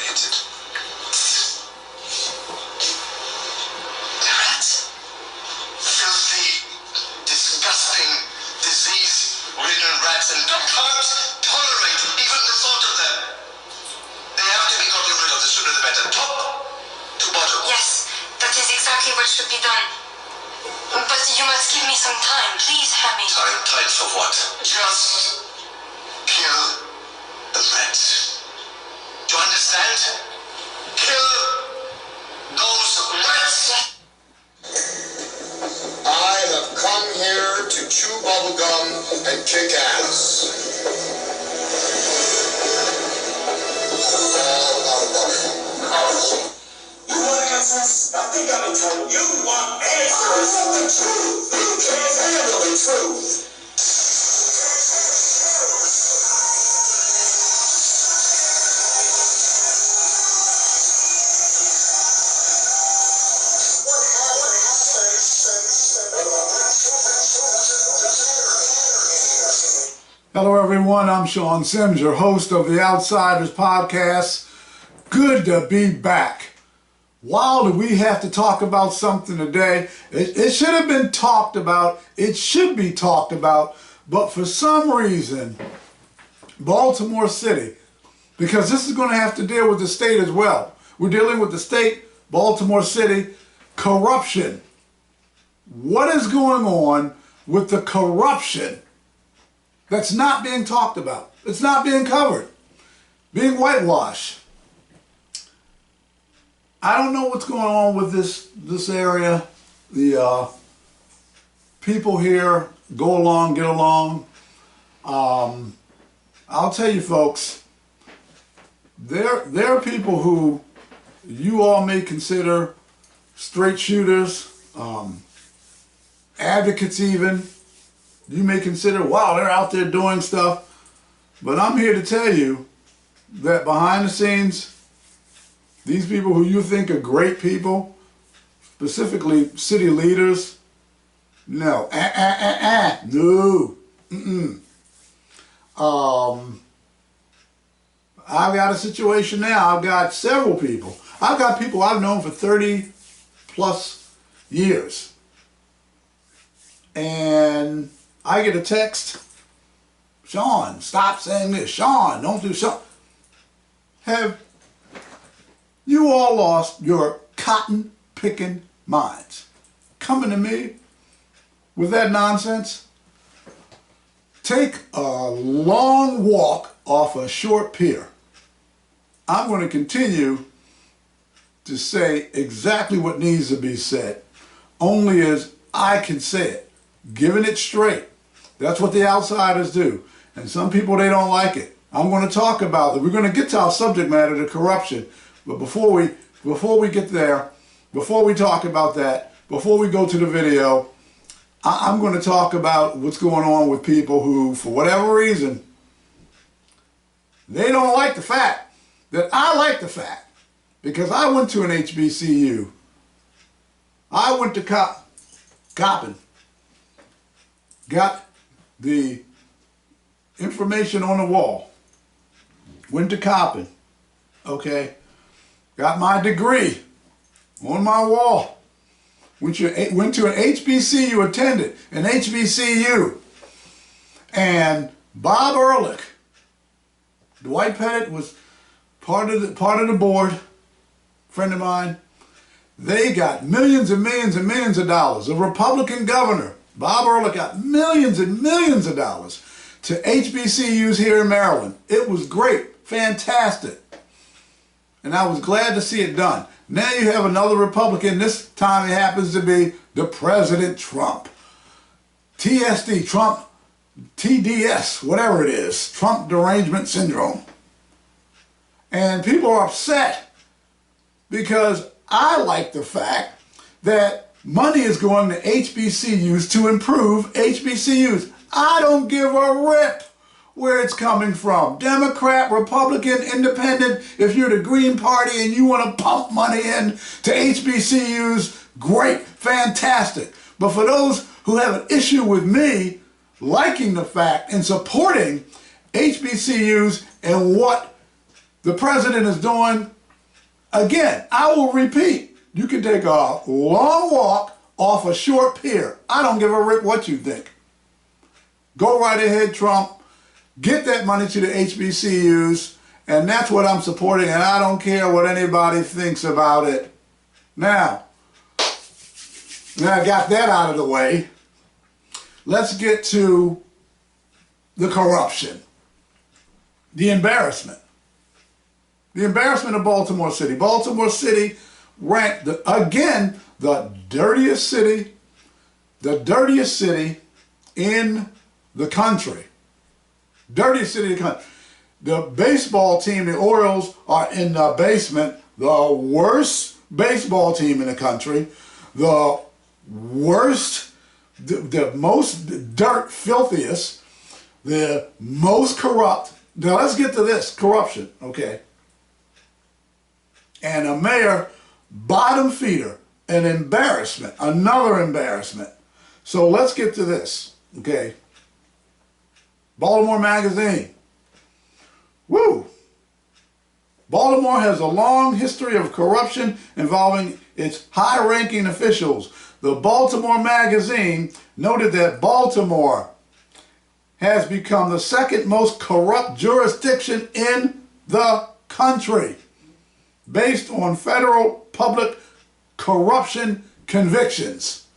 created. The rats? Filthy, disgusting, disease-ridden rats, and I can't tolerate even the thought of them. They have to be gotten rid of, the sooner the better. Top to bottom. Yes, that is exactly what should be done. But you must give me some time, please, Hammy. Time for what? Just kill the rats. Do you understand? Kill those rats! I have come here to chew bubblegum and kick ass. All out of bubblegum. You want answers? I think I'm entitled. You want answers? I want the truth. You can't handle the truth. Hello everyone, I'm Sean Sims, your host of the Outsiders podcast. Good to be back. Wow, do we have to talk about something today? It should have been talked about, it should be talked about, but for some reason, Baltimore City, because this is going to have to deal with the state as well. We're dealing with the state, Baltimore City, corruption. What is going on with the corruption that's not being talked about? It's not being covered, being whitewashed. I don't know what's going on with this area. The people here go along, get along. I'll tell you folks, there are people who you all may consider straight shooters, advocates even. You may consider, wow, they're out there doing stuff. But I'm here to tell you that behind the scenes, these people who you think are great people, specifically city leaders, no, no, I've got a situation now. I've got several people. I've got people I've known for 30 plus years. And I get a text, Sean, stop saying this. Sean, don't do so. Have you all lost your cotton-picking minds? Coming to me with that nonsense? Take a long walk off a short pier. I'm going to continue to say exactly what needs to be said, only as I can say it, giving it straight. That's what the outsiders do. And some people, they don't like it. I'm going to talk about it. We're going to get to our subject matter, the corruption. But before we get there, before we talk about that, before we go to the video, I'm going to talk about what's going on with people who, for whatever reason, they don't like the fact that I like the fact. Because I went to an HBCU. I went to Coppin. Got the information on the wall. Went to Coppin. Okay. Got my degree on my wall. Went to an HBCU, attended an HBCU. And Bob Ehrlich, Dwight Pettit was part of the board, friend of mine. They got millions and millions and millions of dollars. The Republican governor, Bob Ehrlich, got millions and millions of dollars to HBCUs here in Maryland. It was great, fantastic. And I was glad to see it done. Now you have another Republican. This time it happens to be the President Trump. TSD, Trump, TDS, whatever it is, Trump Derangement Syndrome. And people are upset because I like the fact that money is going to HBCUs to improve HBCUs. I don't give a rip where it's coming from. Democrat, Republican, Independent, if you're the Green Party and you want to pump money in to HBCUs, great, fantastic. But for those who have an issue with me liking the fact and supporting HBCUs and what the president is doing, again, I will repeat, you can take a long walk off a short pier. I don't give a rip what you think. Go right ahead, Trump. Get that money to the HBCUs, and that's what I'm supporting, and I don't care what anybody thinks about it. Now I got that out of the way. Let's get to the corruption, the embarrassment. The embarrassment of Baltimore City. Baltimore City ranked, again, the dirtiest city in the country. Dirtiest city in the country. The baseball team, the Orioles, are in the basement. The worst baseball team in the country. The worst, the most dirt, filthiest, the most corrupt. Now let's get to this, corruption, okay? And a mayor, bottom feeder, an embarrassment, another embarrassment. So let's get to this, okay? Baltimore Magazine. Woo! Baltimore has a long history of corruption involving its high-ranking officials. The Baltimore Magazine noted that Baltimore has become the second most corrupt jurisdiction in the country, based on federal public corruption convictions.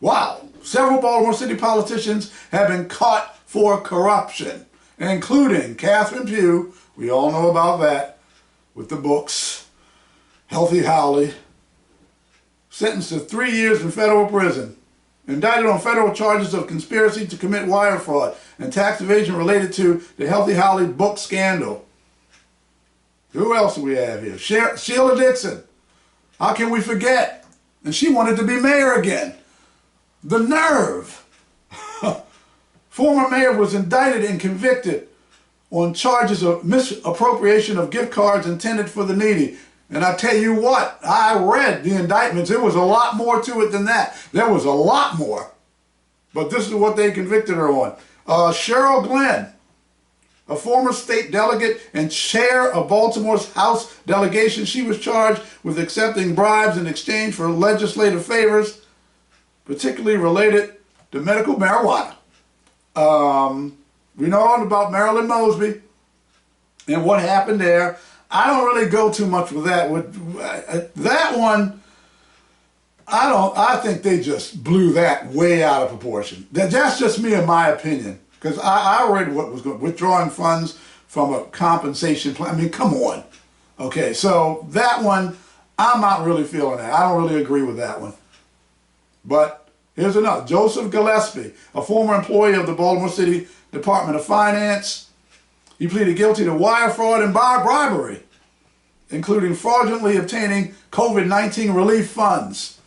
Wow. Several Baltimore City politicians have been caught for corruption, including Catherine Pugh, we all know about that, with the books, Healthy Holly, sentenced to 3 years in federal prison, indicted on federal charges of conspiracy to commit wire fraud and tax evasion related to the Healthy Holly book scandal. Who else do we have here? Sheila Dixon. How can we forget? And she wanted to be mayor again. The nerve. Former mayor was indicted and convicted on charges of misappropriation of gift cards intended for the needy. And I tell you what, I read the indictments. There was a lot more to it than that. There was a lot more. But this is what they convicted her on. Cheryl Glenn, a former state delegate and chair of Baltimore's House delegation, she was charged with accepting bribes in exchange for legislative favors, particularly related to medical marijuana. We know all about Marilyn Mosby and what happened there. I don't really go too much with that. That one, I think they just blew that way out of proportion. That's just me in my opinion. Because I read what was going, withdrawing funds from a compensation plan. I mean, come on. Okay, so that one, I'm not really feeling that. I don't really agree with that one. But here's another. Joseph Gillespie, a former employee of the Baltimore City Department of Finance. He pleaded guilty to wire fraud and bribery, including fraudulently obtaining COVID-19 relief funds.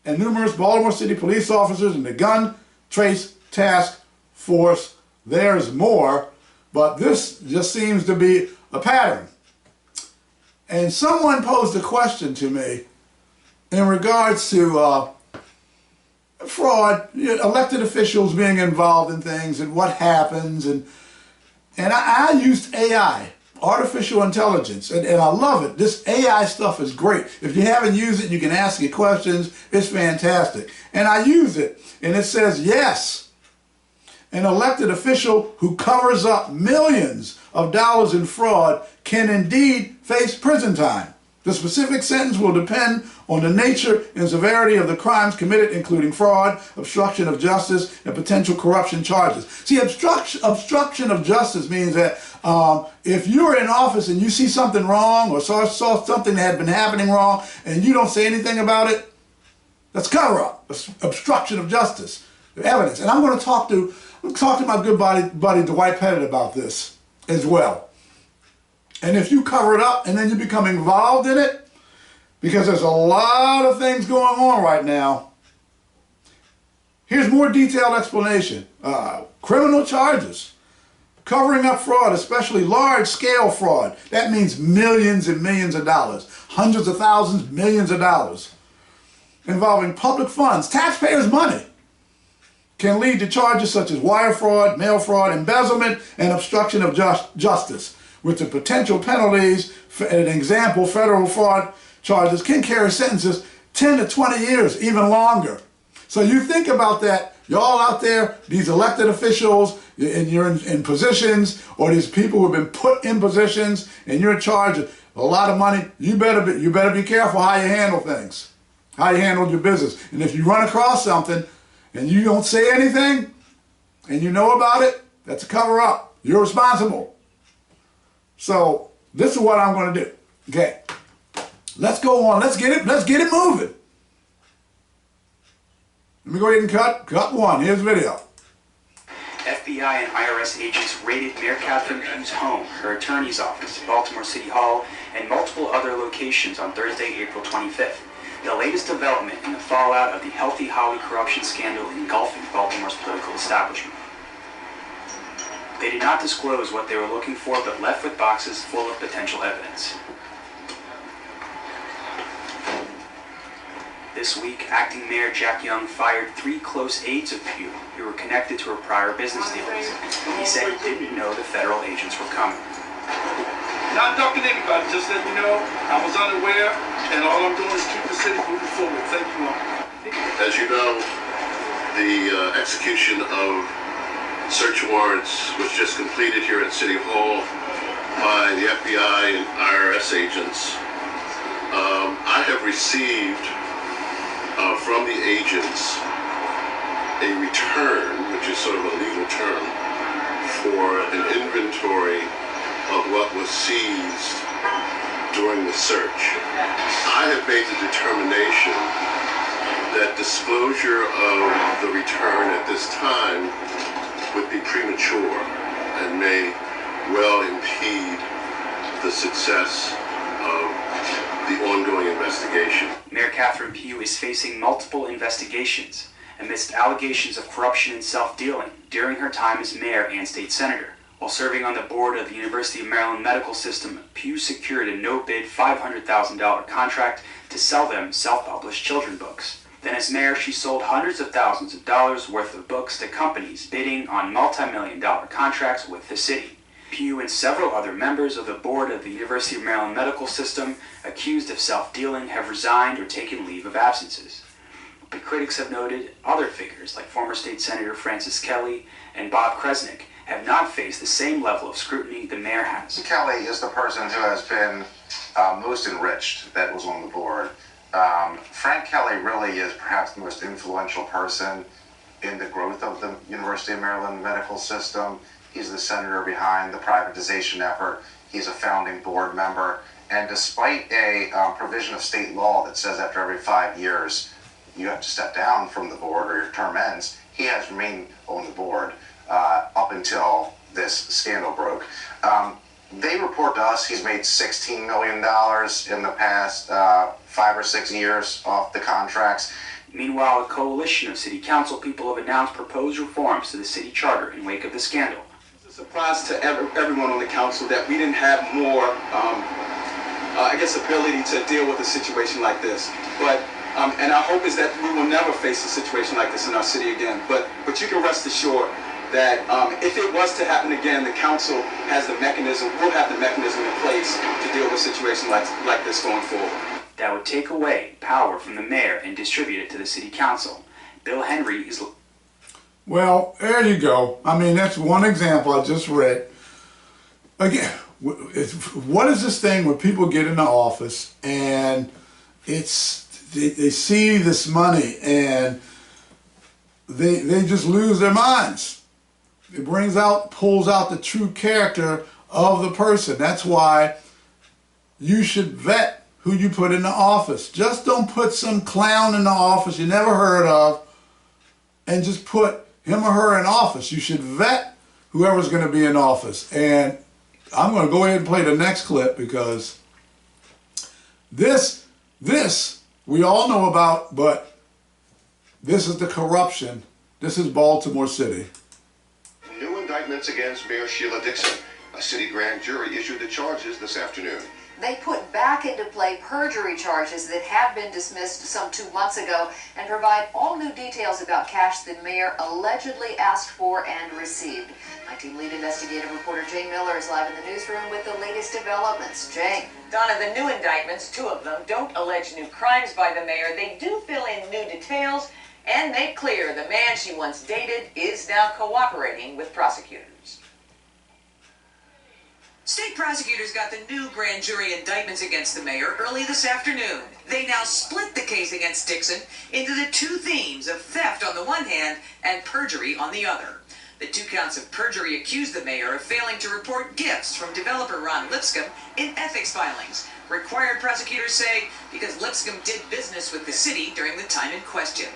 And numerous Baltimore City police officers and the gun trace task force. There's more, but this just seems to be a pattern. And someone posed a question to me in regards to fraud, elected officials being involved in things and what happens. And I used AI, artificial intelligence, and I love it. This AI stuff is great. If you haven't used it, you can ask it questions. It's fantastic. And I use it, and it says, yes, an elected official who covers up millions of dollars in fraud can indeed face prison time. The specific sentence will depend on the nature and severity of the crimes committed, including fraud, obstruction of justice, and potential corruption charges. See, obstruction of justice means that if you're in office and you see something wrong or saw something that had been happening wrong and you don't say anything about it, that's cover-up. That's obstruction of justice. Evidence. And I'm going to talk to my good buddy Dwight Pettit about this as well. And if you cover it up and then you become involved in it, because there's a lot of things going on right now, here's more detailed explanation. Criminal charges, covering up fraud, especially large-scale fraud. That means millions and millions of dollars, hundreds of thousands, millions of dollars, involving public funds, taxpayers' money, can lead to charges such as wire fraud, mail fraud, embezzlement, and obstruction of justice, with the potential penalties. For an example, federal fraud charges can carry sentences 10 to 20 years, even longer. So you think about that. Y'all out there, these elected officials, and you're in positions, or these people who have been put in positions, and you're in charge of a lot of money. You better be careful how you handle things, how you handle your business. And if you run across something and you don't say anything, and you know about it, that's a cover up. You're responsible. So this is what I'm going to do. Okay, let's go on. Let's get it moving. Let me go ahead and cut one. Here's the video. FBI and IRS agents raided Mayor Catherine Pugh's home, her attorney's office, Baltimore City Hall, and multiple other locations on Thursday, April 25th. The latest development in the fallout of the Healthy Holly corruption scandal engulfing Baltimore's political establishment. They did not disclose what they were looking for, but left with boxes full of potential evidence. This week, acting Mayor Jack Young fired 3 close aides of Pugh who were connected to her prior business dealings. He said he didn't know the federal agents were coming. Not ducking anybody, just let you know I was unaware, and all I'm doing is keep the city moving forward. Thank you all. As you know, the execution of search warrants was just completed here at City Hall by the FBI and IRS agents. I have received from the agents a return, which is sort of a legal term, for an inventory of what was seized during the search. I have made the determination that disclosure of the return at this time would be premature and may well impede the success of the ongoing investigation. Mayor Catherine Pugh is facing multiple investigations amidst allegations of corruption and self-dealing during her time as mayor and state senator. While serving on the board of the University of Maryland medical system, Pugh secured a no-bid $500,000 contract to sell them self-published children's books. Then as mayor, she sold hundreds of thousands of dollars worth of books to companies bidding on multi-million-dollar contracts with the city. Pugh and several other members of the board of the University of Maryland medical system accused of self-dealing have resigned or taken leave of absences. But critics have noted other figures like former state senator Francis Kelly and Bob Kresnick have not faced the same level of scrutiny the mayor has. Kelly is the person who has been most enriched that was on the board. Frank Kelly really is perhaps the most influential person in the growth of the University of Maryland medical system. He's the senator behind the privatization effort. He's a founding board member. And despite a provision of state law that says after every 5 years you have to step down from the board or your term ends, he has remained on the board up until this scandal broke. They report to us he's made $16 million in the past 5 or 6 years off the contracts. Meanwhile, a coalition of city council people have announced proposed reforms to the city charter in wake of the scandal. It's a surprise to everyone on the council that we didn't have more, ability to deal with a situation like this. But and our hope is that we will never face a situation like this in our city again. But you can rest assured that if it was to happen again, the council has the mechanism, will have the mechanism in place to deal with a situation like this going forward. That would take away power from the mayor and distribute it to the city council. Bill Henry is... Well, there you go. I mean, that's one example I just read. Again, what is this thing where people get into office and they see this money and they just lose their minds. It pulls out the true character of the person. That's why you should vet who you put in the office. Just don't put some clown in the office you never heard of and just put him or her in office. You should vet whoever's going to be in office. And I'm going to go ahead and play the next clip because this we all know about, but this is the corruption. This is Baltimore City. New indictments against Mayor Sheila Dixon. A city grand jury issued the charges this afternoon. They put back into play perjury charges that had been dismissed some 2 months ago and provide all new details about cash the mayor allegedly asked for and received. My team lead investigative reporter Jane Miller is live in the newsroom with the latest developments. Jane. Donna, the new indictments, 2 of them, don't allege new crimes by the mayor. They do fill in new details and make clear the man she once dated is now cooperating with prosecutors. State prosecutors got the new grand jury indictments against the mayor early this afternoon. They now split the case against Dixon into the 2 themes of theft on the one hand and perjury on the other. The 2 counts of perjury accuse the mayor of failing to report gifts from developer Ron Lipscomb in ethics filings. Required prosecutors say because Lipscomb did business with the city during the time in question.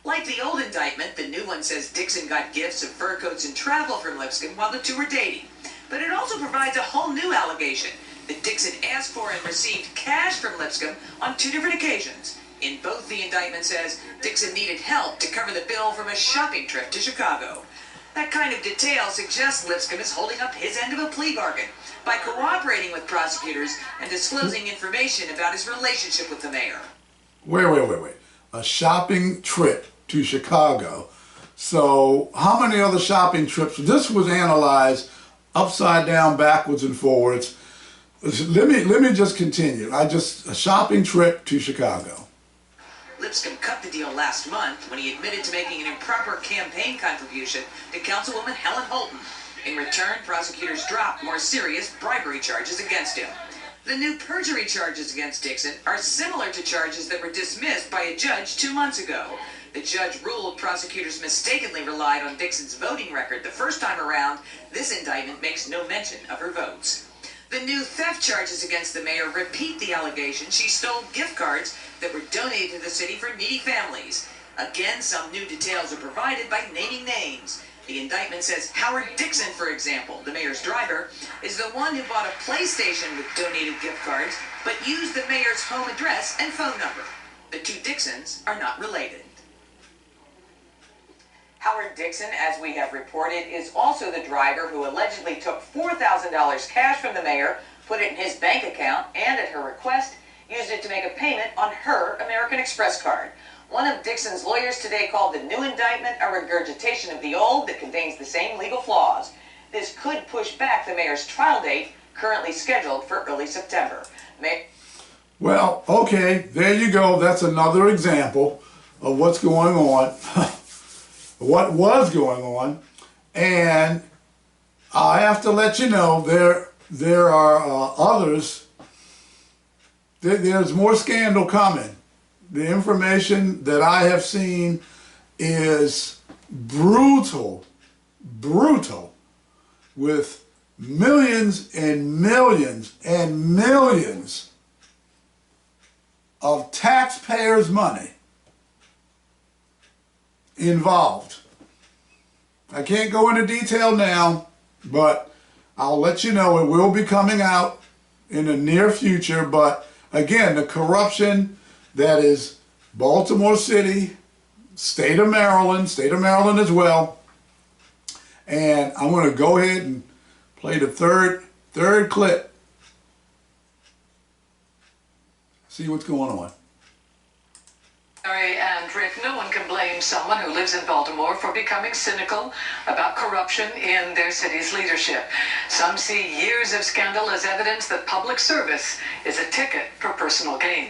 Like the old indictment, the new one says Dixon got gifts of fur coats and travel from Lipscomb while the 2 were dating. But it also provides a whole new allegation that Dixon asked for and received cash from Lipscomb on 2 different occasions. In both, the indictment says Dixon needed help to cover the bill from a shopping trip to Chicago. That kind of detail suggests Lipscomb is holding up his end of a plea bargain by cooperating with prosecutors and disclosing information about his relationship with the mayor. Wait. A shopping trip to Chicago. So how many other shopping trips? This was analyzed upside down, backwards, and forwards. Let me just continue. A shopping trip to Chicago. Lipscomb cut the deal last month when he admitted to making an improper campaign contribution to Councilwoman Helen Holton. In return, prosecutors dropped more serious bribery charges against him. The new perjury charges against Dixon are similar to charges that were dismissed by a judge 2 months ago. The judge ruled prosecutors mistakenly relied on Dixon's voting record the first time around. This indictment makes no mention of her votes. The new theft charges against the mayor repeat the allegation she stole gift cards that were donated to the city for needy families. Again, some new details are provided by naming names. The indictment says Howard Dixon, for example, the mayor's driver, is the one who bought a PlayStation with donated gift cards, but used the mayor's home address and phone number. The 2 Dixons are not related. Howard Dixon, as we have reported, is also the driver who allegedly took $4,000 cash from the mayor, put it in his bank account, and at her request, used it to make a payment on her American Express card. One of Dixon's lawyers today called the new indictment a regurgitation of the old that contains the same legal flaws. This could push back the mayor's trial date, currently scheduled for early September. Well, okay, there you go. That's another example of what's going on. What was going on, and I have to let you know there are others. There's more scandal coming. The information that I have seen is brutal, with millions and millions and millions of taxpayers' money involved. I can't go into detail now, but I'll let you know it will be coming out in the near future. But again, the corruption that is Baltimore City, state of Maryland as well. And I'm going to go ahead and play the third clip. See what's going on. And Rick, no one can blame someone who lives in Baltimore for becoming cynical about corruption in their city's leadership. Some see years of scandal as evidence that public service is a ticket for personal gain.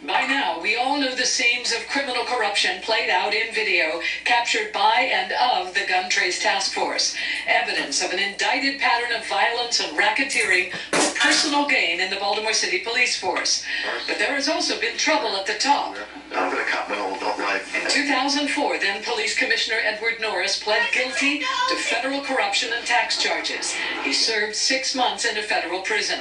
By now, we all know the scenes of criminal corruption played out in video, captured by and of the Gun Trace Task Force. Evidence of an indicted pattern of violence and racketeering for personal gain in the Baltimore City Police Force. But there has also been trouble at the top. I'm going to cut my whole adult life. In 2004, then Police Commissioner Edward Norris pled guilty to federal corruption and tax charges. He served 6 months in a federal prison.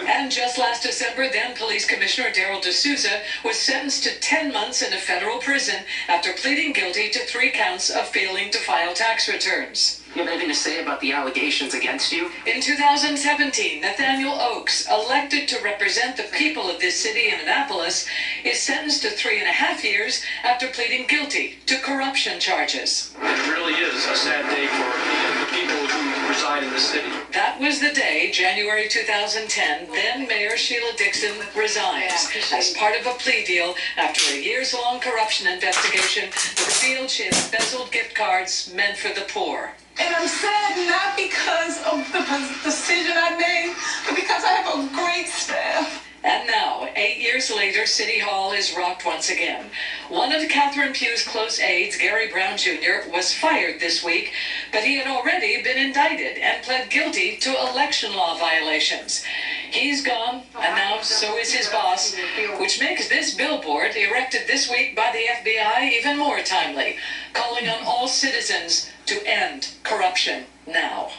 And just last December, then Police Commissioner Darrell D'Souza was sentenced to 10 months in a federal prison after pleading guilty to 3 counts of failing to file tax returns. You have anything to say about the allegations against you? In 2017, Nathaniel Oakes, elected to represent the people of this city in Annapolis, is sentenced to 3.5 years after pleading guilty to corruption charges. It really is a sad day for the people who reside in the city. That was the day, January 2010, then Mayor Sheila Dixon resigns as part of a plea deal after a years-long corruption investigation that revealed she had embezzled gift cards meant for the poor. And I'm sad not because of the decision I made, but because I have a great staff. And now, 8 years later, City Hall is rocked once again. One of Catherine Pugh's close aides, Gary Brown Jr., was fired this week, but he had already been indicted and pled guilty to election law violations. He's gone, and now so is his boss, which makes this billboard, erected this week by the FBI, even more timely, calling on all citizens to end corruption now.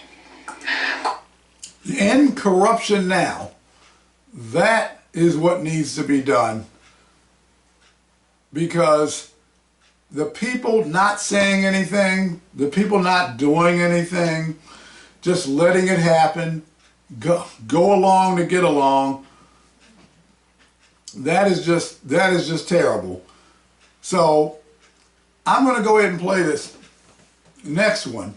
End corruption now. That is what needs to be done, because the people not saying anything, the people not doing anything, just letting it happen, go along to get along, that is just terrible. So I'm going to go ahead and play this next one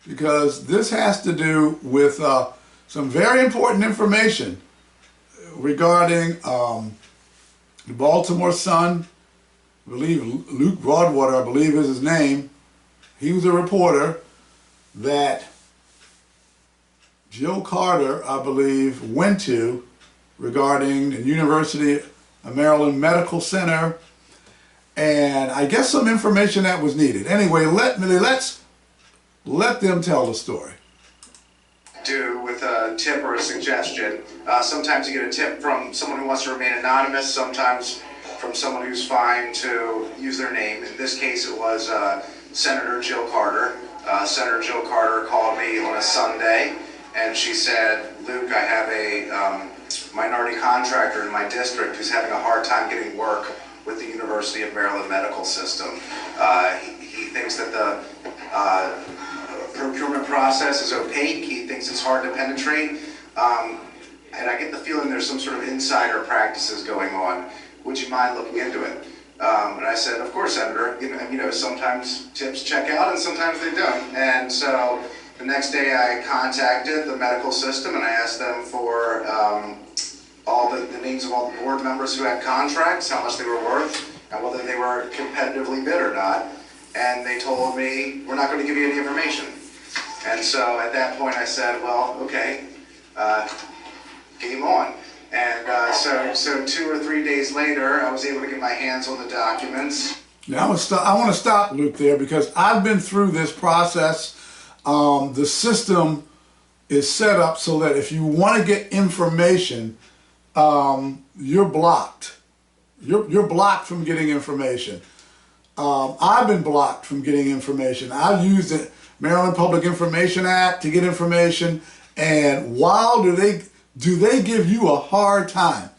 because this has to do with some very important information regarding the Baltimore Sun. I believe Luke Broadwater, I believe is his name. He was a reporter that Jill Carter, I believe, went to regarding the University of Maryland Medical Center, and I guess some information that was needed. Anyway, let's let them tell the story. Do with a tip or a suggestion. Sometimes you get a tip from someone who wants to remain anonymous, sometimes from someone who's fine to use their name. In this case, it was Senator Jill Carter. Senator Jill Carter called me on a Sunday, and she said, Luke, I have a minority contractor in my district who's having a hard time getting work with the University of Maryland medical system. He thinks that the procurement process is opaque. He thinks it's hard to penetrate. And I get the feeling there's some sort of insider practices going on. Would you mind looking into it? And I said, of course, Senator. You know, sometimes tips check out and sometimes they don't. And so the next day I contacted the medical system and I asked them for all the names of all the board members who had contracts, how much they were worth, and whether they were competitively bid or not. And they told me, we're not going to give you any information. And so at that point I said, well, okay, game on. And so 2 or 3 days later, I was able to get my hands on the documents. Now I want to stop Luke there because I've been through this process. The system is set up so that if you want to get information, you're blocked. You're blocked from getting information. I've been blocked from getting information. I've used the Maryland Public Information Act to get information, and wow, do they give you a hard time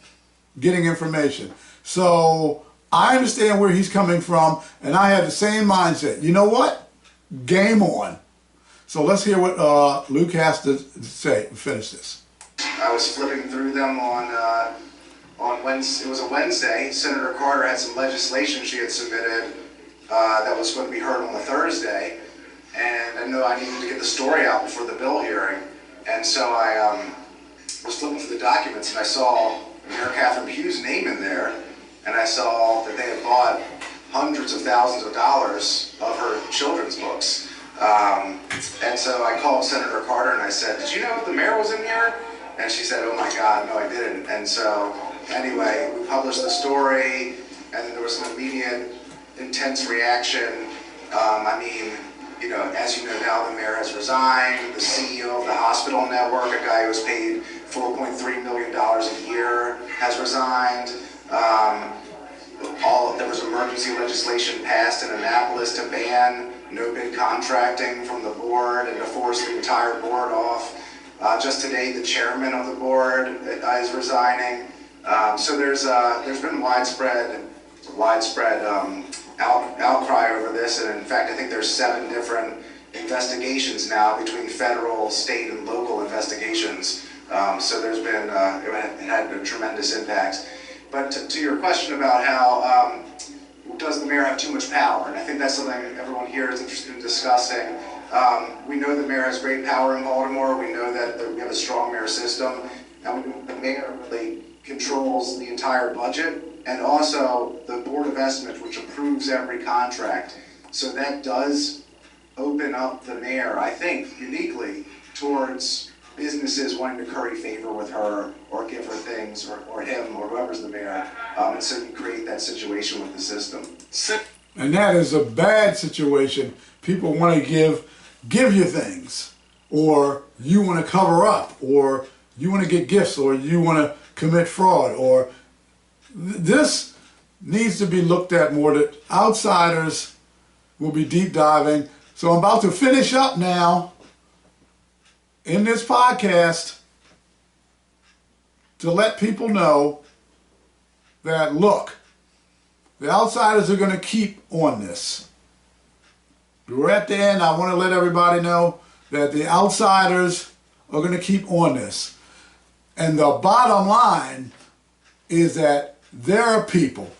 getting information. So I understand where he's coming from, and I had the same mindset. You know what? Game on. So let's hear what Luke has to say and finish this. I was flipping through them on Wednesday. It was a Wednesday. Senator Carter had some legislation she had submitted that was going to be heard on a Thursday, and I knew I needed to get the story out before the bill hearing. And so I was flipping through the documents, and I saw Mayor Catherine Pugh's name in there, and I saw that they had bought hundreds of thousands of dollars of her children's books. And so I called Senator Carter and I said, did you know the mayor was in here? And she said, oh my God, no I didn't. And so anyway, we published the story, and then there was an immediate intense reaction. I mean, you know, as you know now, the mayor has resigned. The CEO of the hospital network, a guy who was paid $4.3 million a year, has resigned. There was emergency legislation passed in Annapolis to ban no-bid contracting from the board and to force the entire board off. Just today, the chairman of the board is resigning. So there's been widespread outcry over this, and in fact, I think there's 7 different investigations now between federal, state, and local investigations. So there's been it had a tremendous impact. But to your question about how does the mayor have too much power, and I think that's something everyone here is interested in discussing. We know the mayor has great power in Baltimore. We know that we have a strong mayor system, and we know the mayor really controls the entire budget and also the Board of Estimates, which approves every contract. So that does open up the mayor, I think, uniquely towards businesses wanting to curry favor with her or give her things, or him, or whoever's the mayor. And so you create that situation with the system. And that is a bad situation. People want to give you things, or you want to cover up, or you want to get gifts, or you want to commit fraud, or this needs to be looked at more. That Outsiders will be deep diving. So I'm about to finish up now in this podcast to let people know that, look, the Outsiders are going to keep on this. We're at the end. I want to let everybody know that the Outsiders are going to keep on this. And the bottom line is that there are people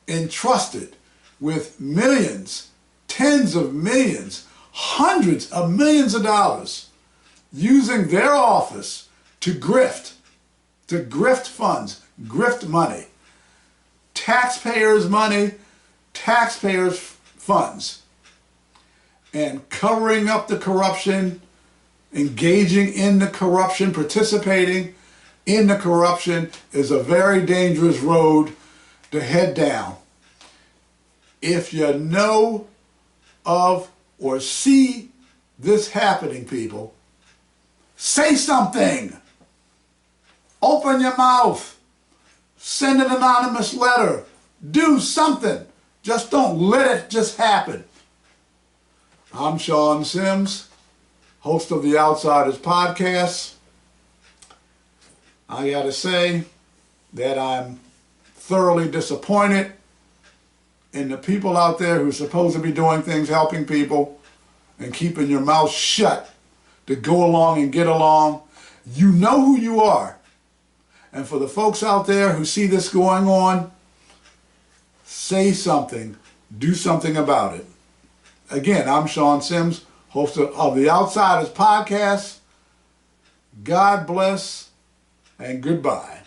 entrusted with millions, tens of millions, hundreds of millions of dollars using their office to grift funds, grift money, taxpayers' money, taxpayers' funds, and covering up the corruption, engaging in the corruption, participating in the corruption is a very dangerous road to head down. If you know of or see this happening, people, say something. Open your mouth. Send an anonymous letter. Do something. Just don't let it just happen. I'm Sean Sims, host of the Outsiders podcast. I gotta say that I'm thoroughly disappointed in the people out there who are supposed to be doing things, helping people, and keeping your mouth shut to go along and get along. You know who you are. And for the folks out there who see this going on, say something, do something about it. Again, I'm Sean Sims, host of the Outsiders podcast. God bless and goodbye.